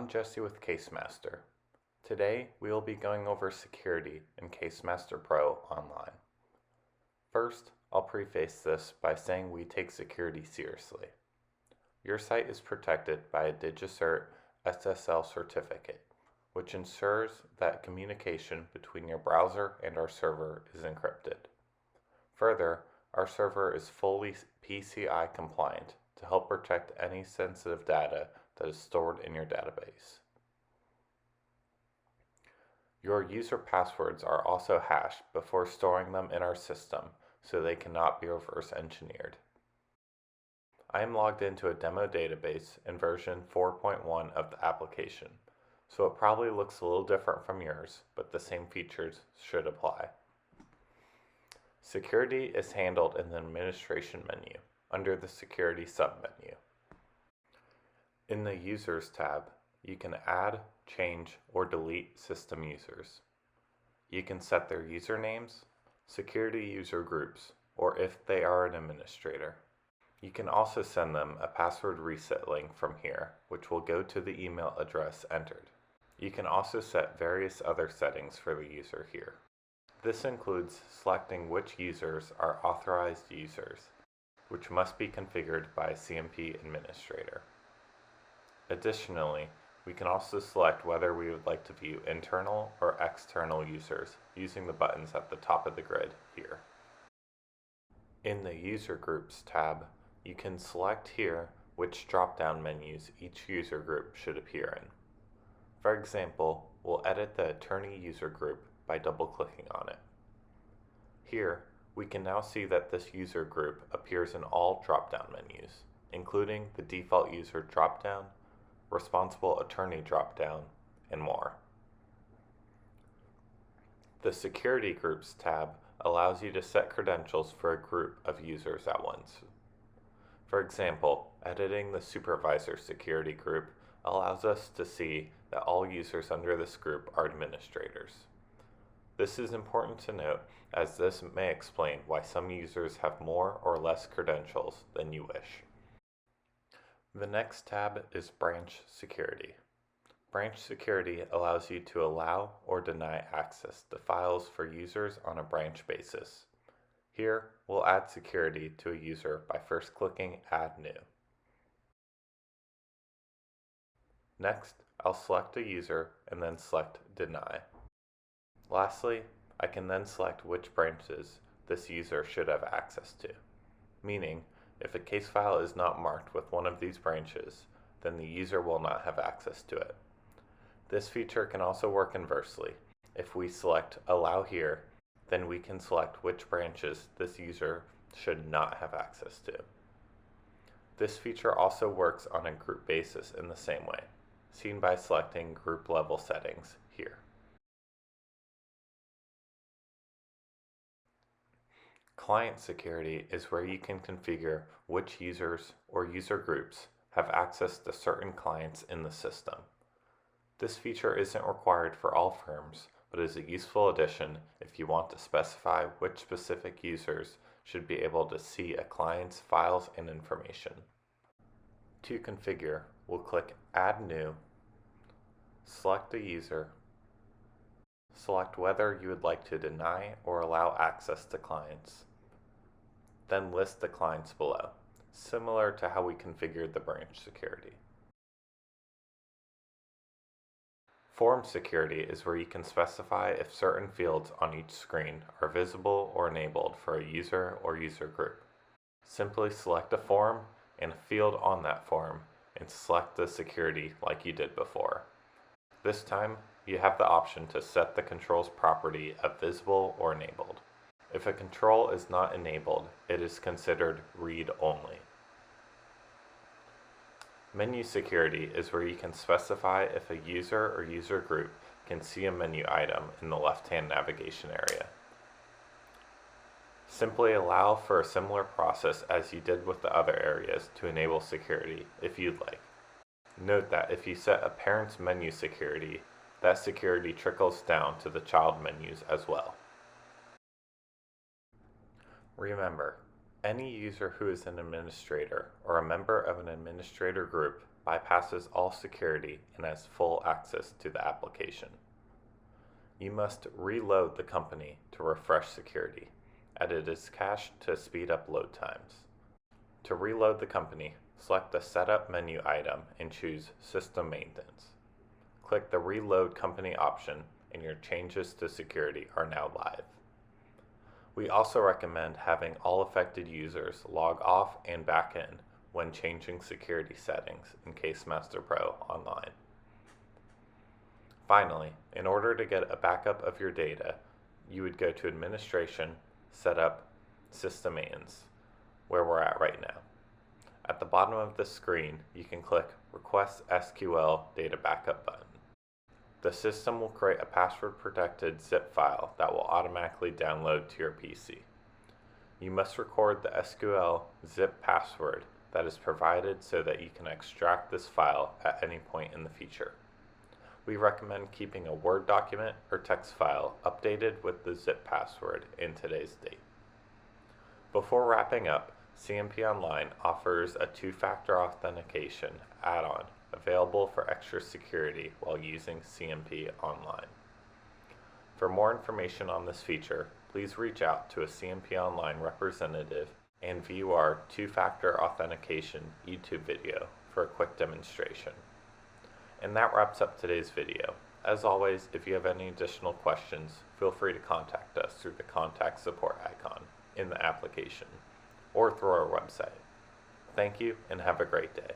I'm Jesse with CaseMaster. Today we will be going over security in CaseMaster Pro Online. First, I'll preface this by saying we take security seriously. Your site is protected by a DigiCert SSL certificate, which ensures that communication between your browser and our server is encrypted. Further, our server is fully PCI compliant to help protect any sensitive data that is stored in your database. Your user passwords are also hashed before storing them in our system so they cannot be reverse engineered. I am logged into a demo database in version 4.1 of the application, so it probably looks a little different from yours, but the same features should apply. Security is handled in the administration menu under the security submenu. In the Users tab, you can add, change, or delete system users. You can set their usernames, security user groups, or if they are an administrator. You can also send them a password reset link from here, which will go to the email address entered. You can also set various other settings for the user here. This includes selecting which users are authorized users, which must be configured by a CMP administrator. Additionally, we can also select whether we would like to view internal or external users using the buttons at the top of the grid here. In the User Groups tab, you can select here which drop-down menus each user group should appear in. For example, we'll edit the attorney user group by double-clicking on it. Here, we can now see that this user group appears in all drop-down menus, including the default user drop-down, responsible attorney drop-down, and more. The Security Groups tab allows you to set credentials for a group of users at once. For example, editing the Supervisor Security group allows us to see that all users under this group are administrators. This is important to note, as this may explain why some users have more or less credentials than you wish. The next tab is Branch Security. Branch Security allows you to allow or deny access to files for users on a branch basis. Here, we'll add security to a user by first clicking Add New. Next, I'll select a user and then select Deny. Lastly, I can then select which branches this user should have access to, meaning if a case file is not marked with one of these branches, then the user will not have access to it. This feature can also work inversely. If we select Allow here, then we can select which branches this user should not have access to. This feature also works on a group basis in the same way, seen by selecting Group Level Settings here. Client security is where you can configure which users or user groups have access to certain clients in the system. This feature isn't required for all firms, but is a useful addition if you want to specify which specific users should be able to see a client's files and information. To configure, we'll click Add New, select a user, select whether you would like to deny or allow access to clients, then list the clients below, similar to how we configured the branch security. Form security is where you can specify if certain fields on each screen are visible or enabled for a user or user group. Simply select a form and a field on that form and select the security like you did before. This time, you have the option to set the control's property of visible or enabled. If a control is not enabled, it is considered read-only. Menu security is where you can specify if a user or user group can see a menu item in the left-hand navigation area. Simply allow for a similar process as you did with the other areas to enable security if you'd like. Note that if you set a parent's menu security, that security trickles down to the child menus as well. Remember, any user who is an administrator or a member of an administrator group bypasses all security and has full access to the application. You must reload the company to refresh security, as it is cached to speed up load times. To reload the company, select the Setup menu item and choose System Maintenance. Click the Reload Company option and your changes to security are now live. We also recommend having all affected users log off and back in when changing security settings in CaseMaster Pro Online. Finally, in order to get a backup of your data, you would go to Administration, Setup, System Maintenance, where we're at right now. At the bottom of the screen, you can click Request SQL Data Backup button. The system will create a password-protected zip file that will automatically download to your PC. You must record the SQL zip password that is provided so that you can extract this file at any point in the future. We recommend keeping a Word document or text file updated with the zip password in today's date. Before wrapping up, CMPOnline offers a two-factor authentication add-on available for extra security while using CMPOnline. For more information on this feature, please reach out to a CMPOnline representative and view our two-factor authentication YouTube video for a quick demonstration. And that wraps up today's video. As always, if you have any additional questions, feel free to contact us through the contact support icon in the application or through our website. Thank you and have a great day.